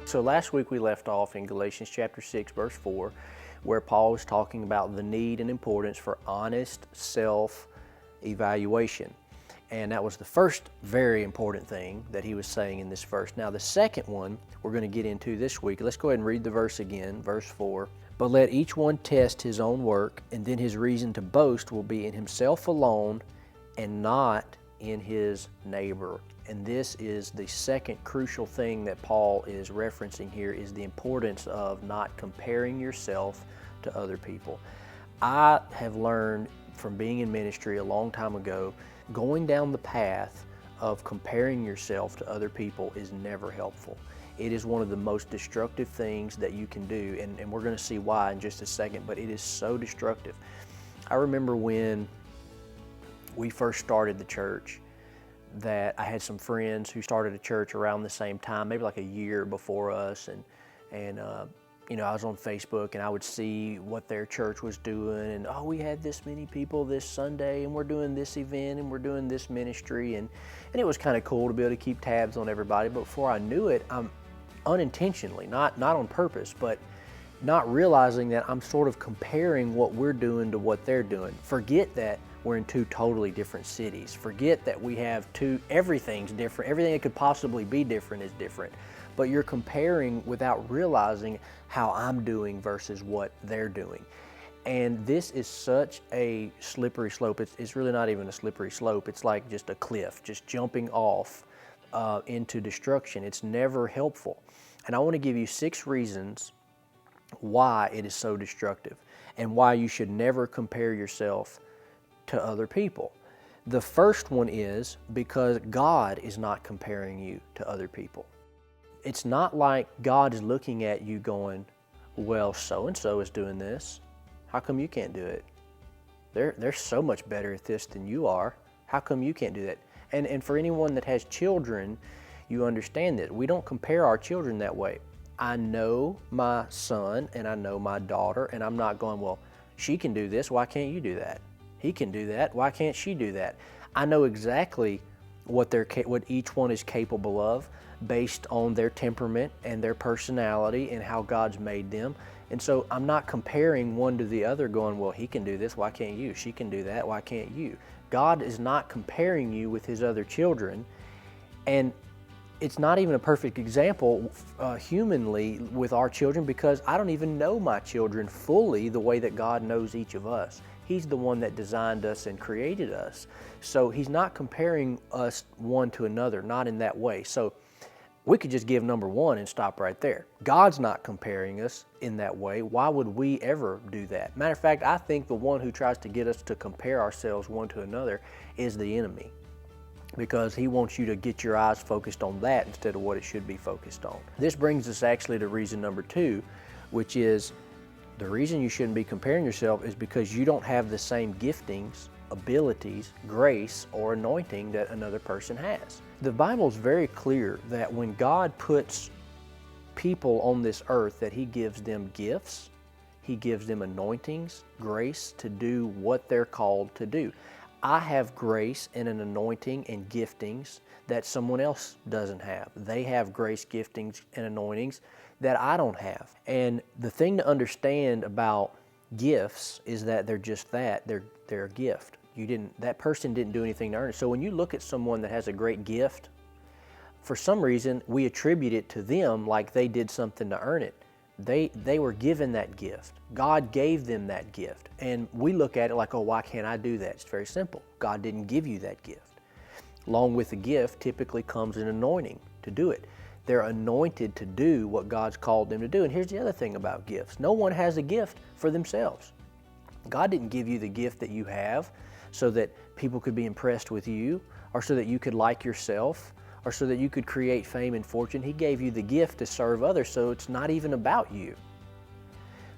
So last week we left off in Galatians chapter 6, verse 4, where Paul was talking about the need and importance for honest self-evaluation. And that was the first very important thing that he was saying in this verse. Now the second one we're going to get into this week. Let's go ahead and read the verse again, verse 4. But let each one test his own work, and then his reason to boast will be in himself alone and not in his neighbor. And this is the second crucial thing that Paul is referencing here, is the importance of not comparing yourself to other people. I have learned from being in ministry a long time ago, going down the path of comparing yourself to other people is never helpful. It is one of the most destructive things that you can do, and we're going to see why in just a second, but it is so destructive. I remember when we first started the church, that I had some friends who started a church around the same time, maybe like a year before us, and I was on Facebook and I would see what their church was doing, and we had this many people this Sunday, and we're doing this event, and we're doing this ministry, and it was kind of cool to be able to keep tabs on everybody. But before I knew it, I'm unintentionally, not on purpose, but not realizing that I'm sort of comparing what we're doing to what they're doing. Forget that we're in two totally different cities. Forget that we have everything's different. Everything that could possibly be different is different. But you're comparing without realizing how I'm doing versus what they're doing. And this is such a slippery slope. It's really not even a slippery slope. It's like just a cliff, just jumping off into destruction. It's never helpful. And I want to give you 6 reasons why it is so destructive and why you should never compare yourself to other people. The first one is because God is not comparing you to other people. It's not like God is looking at you going, well, so-and-so is doing this. How come you can't do it? They're so much better at this than you are. How come you can't do that? And for anyone that has children, you understand that. We don't compare our children that way. I know my son and I know my daughter, and I'm not going, well, she can do this, why can't you do that? He can do that, why can't she do that? I know exactly what each one is capable of based on their temperament and their personality and how God's made them. And so I'm not comparing one to the other going, well, he can do this, why can't you? She can do that, why can't you? God is not comparing you with his other children. And it's not even a perfect example humanly with our children, because I don't even know my children fully the way that God knows each of us. He's the one that designed us and created us. So he's not comparing us one to another, not in that way. So we could just give number 1 and stop right there. God's not comparing us in that way. Why would we ever do that? Matter of fact, I think the one who tries to get us to compare ourselves one to another is the enemy, because he wants you to get your eyes focused on that instead of what it should be focused on. This brings us actually to reason number 2, which is the reason you shouldn't be comparing yourself is because you don't have the same giftings, abilities, grace, or anointing that another person has. The Bible is very clear that when God puts people on this earth, that he gives them gifts, he gives them anointings, grace to do what they're called to do. I have grace and an anointing and giftings that someone else doesn't have. They have grace, giftings, and anointings that I don't have. And the thing to understand about gifts is that they're just that. They're a gift. That person didn't do anything to earn it. So when you look at someone that has a great gift, for some reason we attribute it to them like they did something to earn it. They were given that gift. God gave them that gift. And we look at it like, oh, why can't I do that? It's very simple. God didn't give you that gift. Along with the gift typically comes an anointing to do it. They're anointed to do what God's called them to do. And here's the other thing about gifts. No one has a gift for themselves. God didn't give you the gift that you have so that people could be impressed with you, or so that you could like yourself, or so that you could create fame and fortune. He gave you the gift to serve others, so it's not even about you.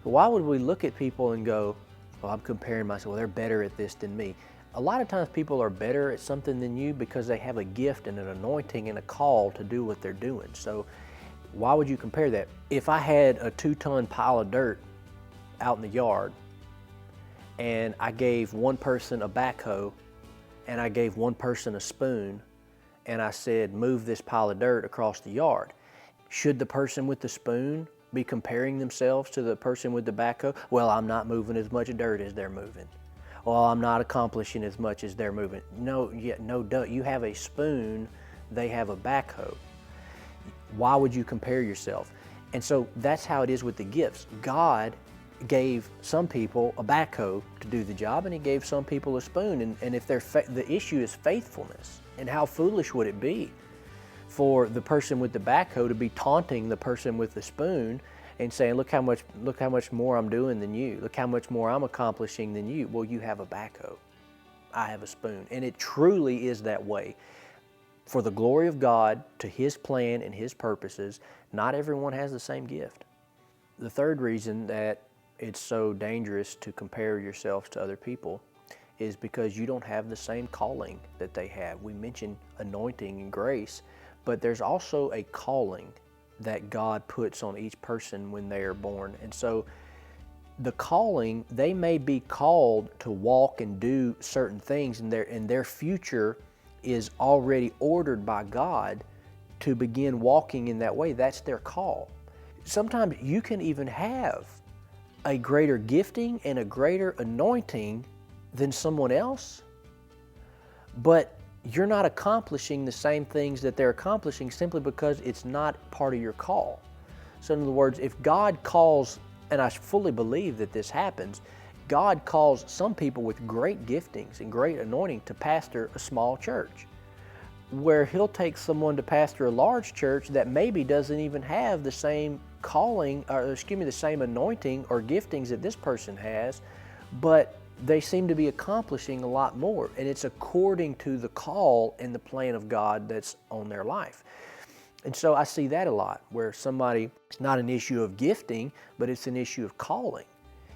But why would we look at people and go, well, I'm comparing myself, well, they're better at this than me. A lot of times people are better at something than you because they have a gift and an anointing and a call to do what they're doing. So why would you compare that? If I had a 2-ton pile of dirt out in the yard and I gave one person a backhoe and I gave one person a spoon and I said, move this pile of dirt across the yard, Should the person with the spoon be comparing themselves to the person with the backhoe? Well, I'm not moving as much dirt as they're moving. Well, I'm not accomplishing as much as they're moving. No, don't. You have a spoon, they have a backhoe. Why would you compare yourself? And so that's how it is with the gifts. God gave some people a backhoe to do the job, and He gave some people a spoon. And if the issue is faithfulness, and how foolish would it be for the person with the backhoe to be taunting the person with the spoon and saying, look how much more I'm doing than you. Look how much more I'm accomplishing than you. Well, you have a backhoe. I have a spoon. And it truly is that way. For the glory of God, to His plan and His purposes, not everyone has the same gift. The third reason that it's so dangerous to compare yourself to other people is because you don't have the same calling that they have. We mentioned anointing and grace, but there's also a calling that God puts on each person when they are born. And so the calling, they may be called to walk and do certain things, and their future is already ordered by God to begin walking in that way. That's their call. Sometimes you can even have a greater gifting and a greater anointing than someone else, but you're not accomplishing the same things that they're accomplishing simply because it's not part of your call. So in other words, if God calls, and I fully believe that this happens, God calls some people with great giftings and great anointing to pastor a small church, where He'll take someone to pastor a large church that maybe doesn't even have the same calling, or the same anointing or giftings that this person has, but they seem to be accomplishing a lot more. And it's according to the call and the plan of God that's on their life. And so I see that a lot, where somebody, it's not an issue of gifting, but it's an issue of calling.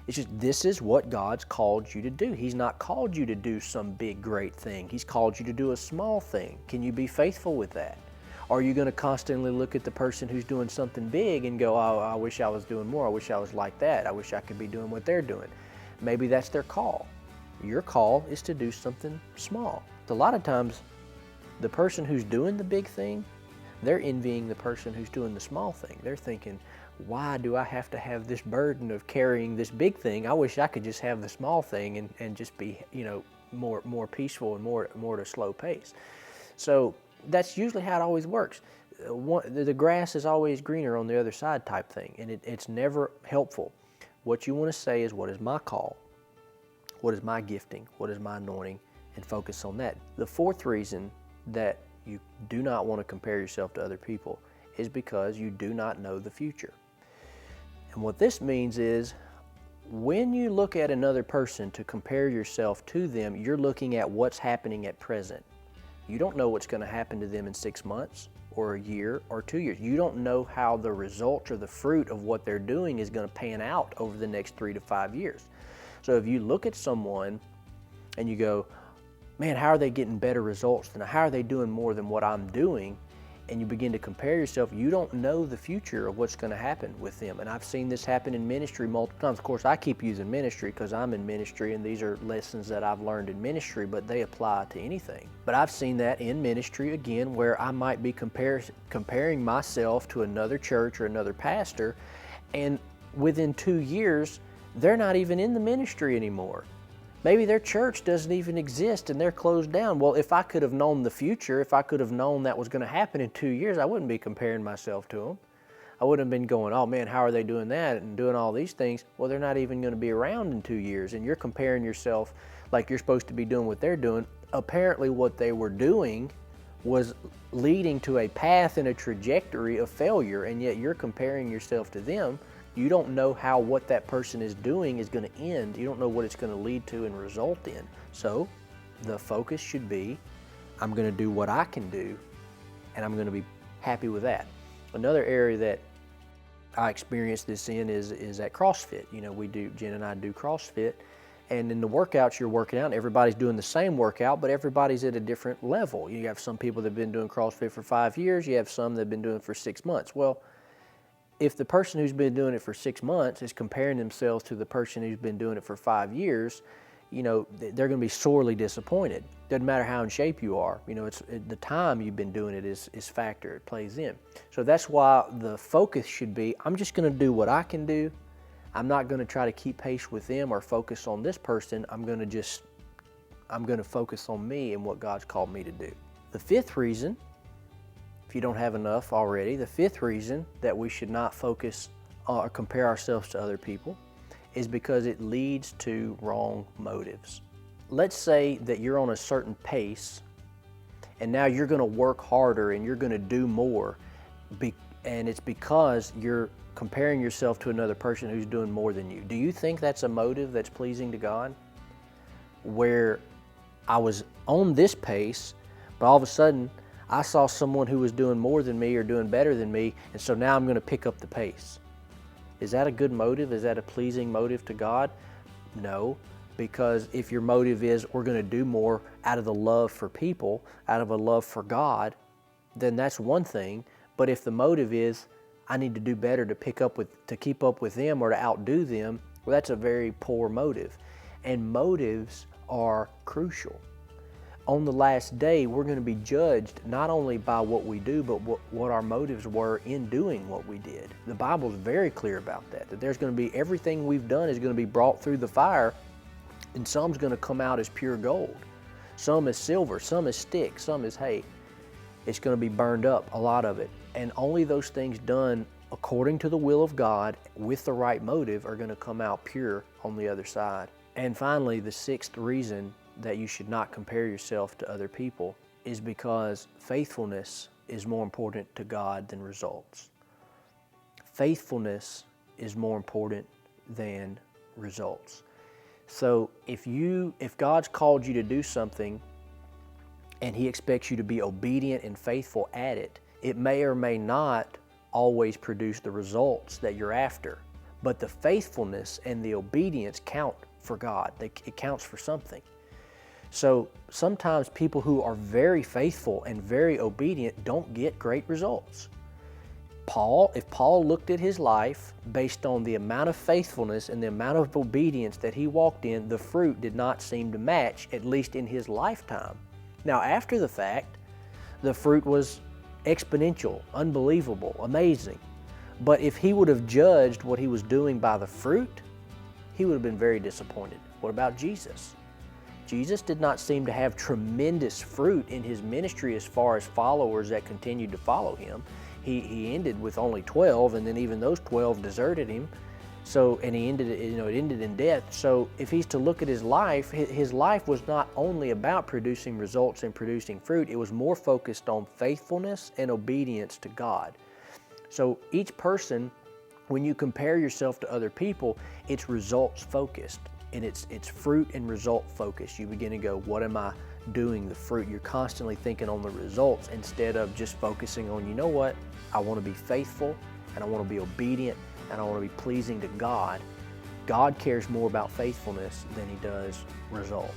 It's just, this is what God's called you to do. He's not called you to do some big, great thing. He's called you to do a small thing. Can you be faithful with that? Or are you going to constantly look at the person who's doing something big and go, oh, I wish I was doing more. I wish I was like that. I wish I could be doing what they're doing. Maybe that's their call. Your call is to do something small. A lot of times, the person who's doing the big thing, they're envying the person who's doing the small thing. They're thinking, why do I have to have this burden of carrying this big thing? I wish I could just have the small thing and just be, more peaceful and more at a slow pace. So that's usually how it always works. The grass is always greener on the other side type thing, and it's never helpful. What you want to say is, what is my call? What is my gifting? What is my anointing? And focus on that. The fourth reason that you do not want to compare yourself to other people is because you do not know the future. And what this means is, when you look at another person to compare yourself to them, you're looking at what's happening at present. You don't know what's going to happen to them in 6 months or a year or 2 years. You don't know how the result or the fruit of what they're doing is going to pan out over the next 3 to 5 years. So if you look at someone and you go, man, how are they getting better results than, how are they doing more than what I'm doing? And you begin to compare yourself, you don't know the future of what's going to happen with them. And I've seen this happen in ministry multiple times. Of course, I keep using ministry because I'm in ministry, and these are lessons that I've learned in ministry, but they apply to anything. But I've seen that in ministry again, where I might be comparing myself to another church or another pastor, and within 2 years, they're not even in the ministry anymore. Maybe their church doesn't even exist and they're closed down. Well, if I could have known the future, if I could have known that was going to happen in 2 years, I wouldn't be comparing myself to them. I wouldn't have been going, oh man, how are they doing that and doing all these things? Well, they're not even going to be around in 2 years, and you're comparing yourself like you're supposed to be doing what they're doing. Apparently what they were doing was leading to a path and a trajectory of failure, and yet you're comparing yourself to them. You don't know how what that person is doing is going to end. You don't know what it's going to lead to and result in. So the focus should be, I'm going to do what I can do, and I'm going to be happy with that. Another area that I experienced this in is at CrossFit. Jen and I do CrossFit, and in the workouts you're working out, everybody's doing the same workout, but everybody's at a different level. You have some people that have been doing CrossFit for 5 years. You have some that have been doing it for 6 months. Well, if the person who's been doing it for 6 months is comparing themselves to the person who's been doing it for 5 years, they're going to be sorely disappointed. Doesn't matter how in shape you are. It's the time you've been doing it is factor. It plays in. So that's why the focus should be, I'm just going to do what I can do. I'm not going to try to keep pace with them or focus on this person. I'm going to focus on me and what God's called me to do. The fifth reason, if you don't have enough already, the fifth reason that we should not focus or compare ourselves to other people is because it leads to wrong motives. Let's say that you're on a certain pace and now you're going to work harder and you're going to do more, and it's because you're comparing yourself to another person who's doing more than you. Do you think that's a motive that's pleasing to God? Where I was on this pace, but all of a sudden I saw someone who was doing more than me or doing better than me, and so now I'm going to pick up the pace. Is that a good motive? Is that a pleasing motive to God? No, because if your motive is we're going to do more out of the love for people, out of a love for God, then that's one thing. But if the motive is I need to do better to keep up with them or to outdo them, well, that's a very poor motive. And motives are crucial. On the last day, we're going to be judged not only by what we do, but what our motives were in doing what we did. The Bible's very clear about that there's going to be everything we've done is going to be brought through the fire, and some's going to come out as pure gold. Some as silver, some as stick, some as hay. It's going to be burned up, a lot of it. And only those things done according to the will of God with the right motive are going to come out pure on the other side. And finally, the sixth reason that you should not compare yourself to other people is because faithfulness is more important to God than results. Faithfulness is more important than results. So if God's called you to do something and He expects you to be obedient and faithful at it, it may or may not always produce the results that you're after. But the faithfulness and the obedience count for God. It counts for something. So sometimes people who are very faithful and very obedient don't get great results. If Paul looked at his life based on the amount of faithfulness and the amount of obedience that he walked in, the fruit did not seem to match, at least in his lifetime. Now, after the fact, the fruit was exponential, unbelievable, amazing. But if he would have judged what he was doing by the fruit, he would have been very disappointed. What about Jesus? Jesus did not seem to have tremendous fruit in his ministry as far as followers that continued to follow him. He ended with only 12, and then even those 12 deserted him. And it ended in death. So if he's to look at his life was not only about producing results and producing fruit, it was more focused on faithfulness and obedience to God. So each person, when you compare yourself to other people, it's results focused, and it's fruit and result focused. You begin to go, what am I doing, the fruit? You're constantly thinking on the results instead of just focusing on, you know what, I want to be faithful and I want to be obedient and I want to be pleasing to God. God cares more about faithfulness than He does results.